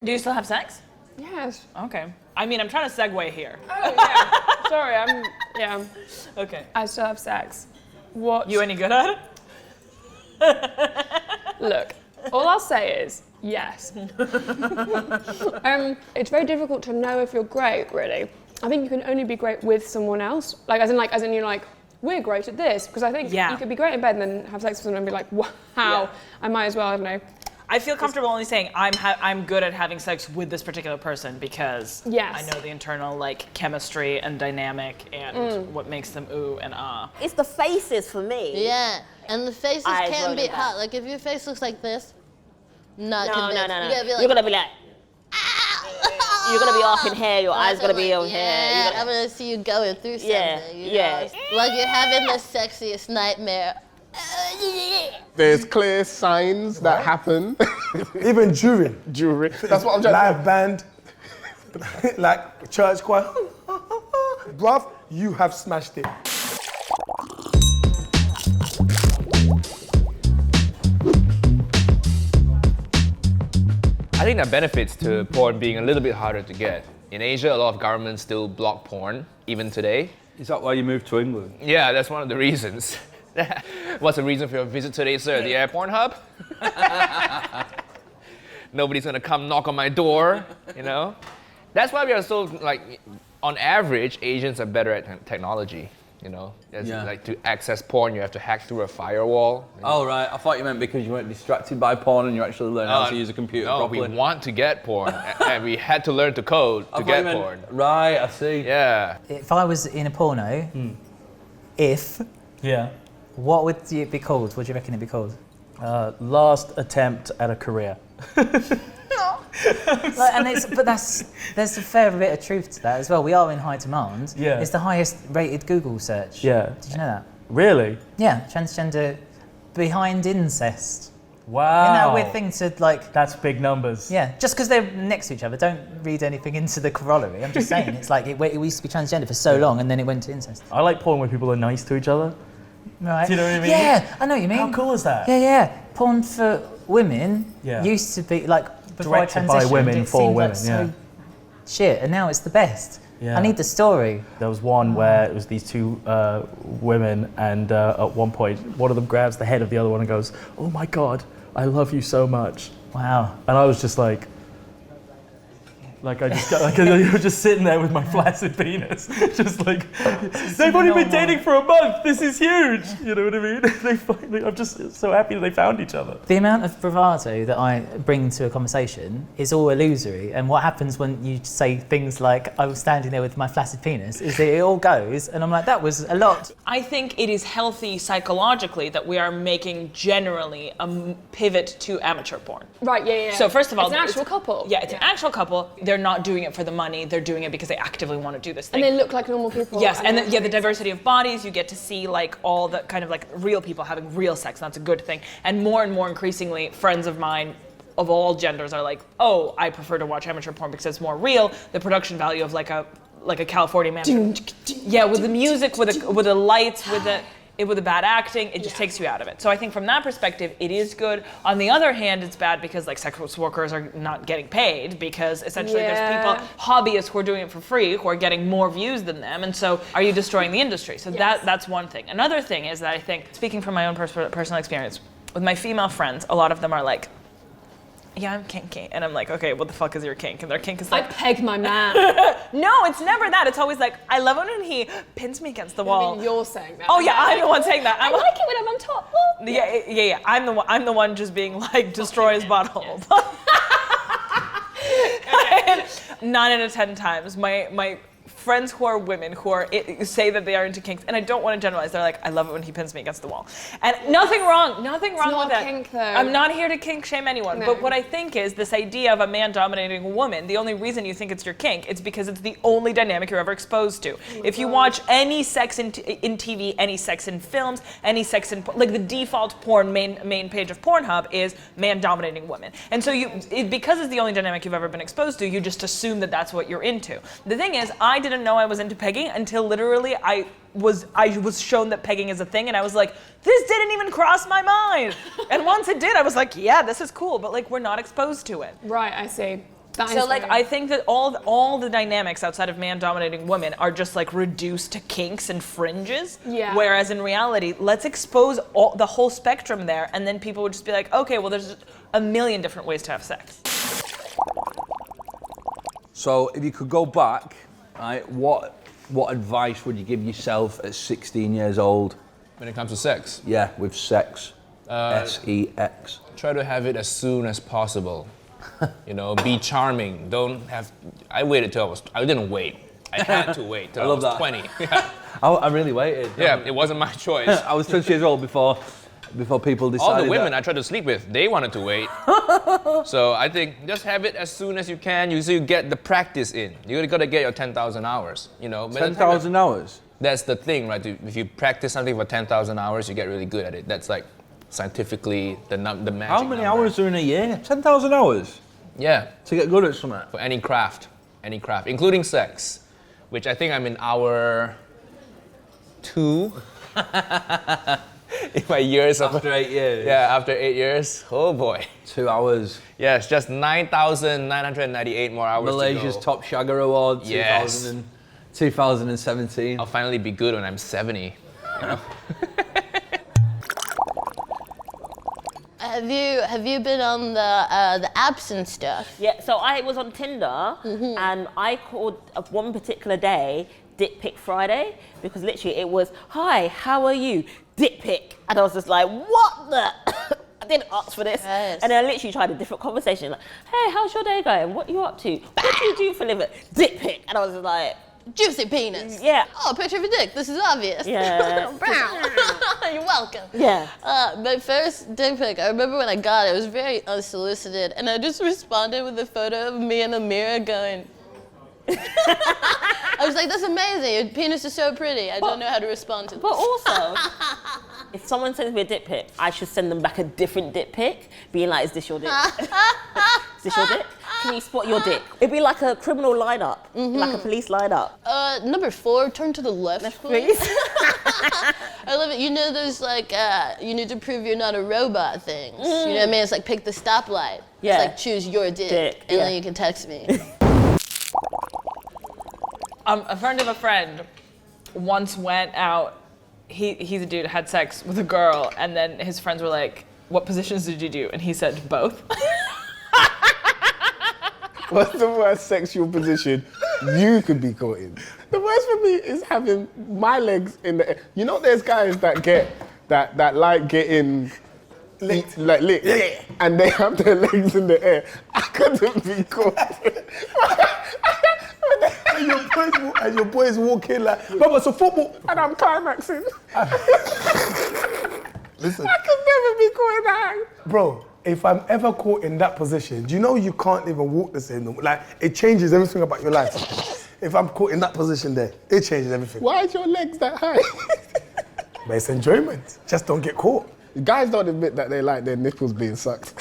Do you still have sex? Yes. Okay. I mean, I'm trying to segue here. Oh, yeah. Sorry, yeah. Okay. I still have sex. What? You any good at it? Look, all I'll say is yes. It's very difficult to know if you're great, really. I think you can only be great with someone else. As in you're like, we're great at this. Because I think you could be great in bed and then have sex with someone and be like, wow, I might as well, I don't know. I feel comfortable only saying I'm good at having sex with this particular person because I know the internal like chemistry and dynamic and what makes them ooh and ah. It's the faces for me. Yeah, and the faces can be hot. Like if your face looks like this, not convinced. No. You're gonna be like, ah! You're gonna be off in hair. Your eyes gonna be on hair. I'm gonna see you going through something. Yeah. Like you're having the sexiest nightmare. There's clear signs that happen. Even during. That's what I'm trying Live band, like church choir. Bruv, you have smashed it. I think there are benefits to porn being a little bit harder to get. In Asia, a lot of governments still block porn, even today. Is that why you moved to England? Yeah, that's one of the reasons. What's the reason for your visit today, sir? The airport hub? Nobody's gonna come knock on my door, you know? That's why we are so, like, on average, Asians are better at technology, you know? Like, to access porn, you have to hack through a firewall. Oh, right. I thought you meant because you weren't distracted by porn and you actually learned how to use a computer properly. No, we want to get porn, and we had to learn to code to get porn. Right, I see. Yeah. If I was in a porno, what would it be called? What do you reckon it'd be called? Last attempt at a career. There's a fair bit of truth to that as well. We are in high demand. Yeah. It's the highest rated Google search. Yeah. Did you know that? Really? Yeah, transgender behind incest. Wow. Isn't that a weird thing to like... That's big numbers. Yeah, just because they're next to each other, don't read anything into the corollary. I'm just saying, it's like it used to be transgender for so long and then it went to incest. I like porn where people are nice to each other. Right. Do you know what I mean? Yeah, I know what you mean. How cool is that? Yeah. Porn for women used to be like before directed by women for women. Shit, and now it's the best. Yeah. I need the story. There was one where it was these two women, and at one point, one of them grabs the head of the other one and goes, "Oh my God, I love you so much." Wow. And I was just like I just got, I was just sitting there with my flaccid penis, just like, they've only been dating for a month. This is huge. You know what I mean? They finally, I'm just so happy that they found each other. The amount of bravado that I bring to a conversation is all illusory, and what happens when you say things like, "I was standing there with my flaccid penis," is that it all goes, and I'm like, that was a lot. I think it is healthy psychologically that we are making generally a pivot to amateur porn. Right, yeah. So first of all, it's an actual couple. Yeah, it's an actual couple. They're not doing it for the money. They're doing it because they actively want to do this thing. And they look like normal people. Yes, and the diversity of bodies. You get to see like all the kind of like real people having real sex. And that's a good thing. And more increasingly, friends of mine of all genders are like, oh, I prefer to watch amateur porn because it's more real. The production value of like a California man. Yeah, with the music, with the lights, with the bad acting, it just takes you out of it. So I think from that perspective, it is good. On the other hand, it's bad because like sex workers are not getting paid because essentially there's people, hobbyists who are doing it for free, who are getting more views than them. And so are you destroying the industry? So that's one thing. Another thing is that I think, speaking from my own personal experience, with my female friends, a lot of them are like, yeah, I'm kinky. And I'm like, okay, what the fuck is your kink? And their kink is like, I peg my man. No, it's never that. It's always like, I love it when he pins me against the wall. I mean, you're saying that. Oh yeah, I'm the one saying that. I like it when I'm on top. Yeah. I'm the one just being like, destroy his butthole. 9 out of 10 times, my friends who are women who are say that they are into kinks, and I don't want to generalize. They're like, I love it when he pins me against the wall, and nothing wrong with that. Kink, though. I'm not here to kink shame anyone, but what I think is this idea of a man dominating a woman. The only reason you think it's your kink, it's because it's the only dynamic you're ever exposed to. If you watch any sex in TV, any sex in films, any sex in like the default porn main page of Pornhub is man dominating women, and so because it's the only dynamic you've ever been exposed to, you just assume that that's what you're into. The thing is, I didn't know I was into pegging until literally I was shown that pegging is a thing, and I was like, this didn't even cross my mind. And once it did, I was like, yeah, this is cool, but like we're not exposed to it. Right, I see. So like I think that all the dynamics outside of man dominating women are just like reduced to kinks and fringes. Yeah. Whereas in reality, let's expose the whole spectrum there, and then people would just be like, okay, well, there's a million different ways to have sex. So if you could go back, right, what advice would you give yourself at 16 years old? When it comes to sex? Yeah, with sex. S-E-X. Try to have it as soon as possible. You know, be charming. I waited till I didn't wait. I had to wait till I was 20. Yeah. I really waited. Yeah, it wasn't my choice. I was 20 years old before people decided. All the women I tried to sleep with, they wanted to wait. So I think just have it as soon as you can, so you get the practice in. You gotta get your 10,000 hours, you know. 10,000 hours? That's the thing, right? If you practice something for 10,000 hours, you get really good at it. That's like scientifically the magic. How many hours are in a year? 10,000 hours? Yeah. To get good at something? For any craft, including sex, which I think I'm in hour 2. In my years after 8 years. Yeah, after 8 years. Oh boy. 2 hours. Yeah, it's just 9,998 more hours Malaysia's to go. Top Shagger Award, Yes. 2017. I'll finally be good when I'm 70. You know? Have you been on the apps and stuff? Yeah, so I was on Tinder and I called one particular day Dick Pic Friday because literally it was, hi, how are you? Dick pic. And I was just like, what the? I didn't ask for this. Yes. And then I literally tried a different conversation. Like, hey, how's your day going? What are you up to? What do you do for a living? Dick pic. And I was just like, juicy penis. Yeah. Oh, picture of a dick. This is obvious. Yeah. You're welcome. Yeah. My first dick pic, I remember when I got it, it was very unsolicited, and I just responded with a photo of me in a mirror going, I was like, that's amazing. Your penis is so pretty. I don't know how to respond to this. But also, if someone sends me a dick pic, I should send them back a different dick pic, being like, is this your dick? Is this your dick? Can you spot your dick? It'd be like a criminal lineup, like a police lineup. Number 4, turn to the left, please. I love it. You know those like, you need to prove you're not a robot things. You know what I mean? It's like pick the stoplight. Yeah. It's like choose your dick. And then you can text me. A friend of a friend once went out. He's a dude, had sex with a girl, and then his friends were like, what positions did you do? And he said, both. What's the worst sexual position you could be caught in? The worst for me is having my legs in the air. You know, there's guys that get that like getting licked, and they have their legs in the air. I couldn't be caught. And your boys walk in like, Baba, it's a football. And I'm climaxing. Listen. I could never be caught in that. Bro, if I'm ever caught in that position, do you know you can't even walk the same? Like, it changes everything about your life. If I'm caught in that position there, it changes everything. Why is your legs that high? But it's enjoyment. Just don't get caught. Guys don't admit that they like their nipples being sucked.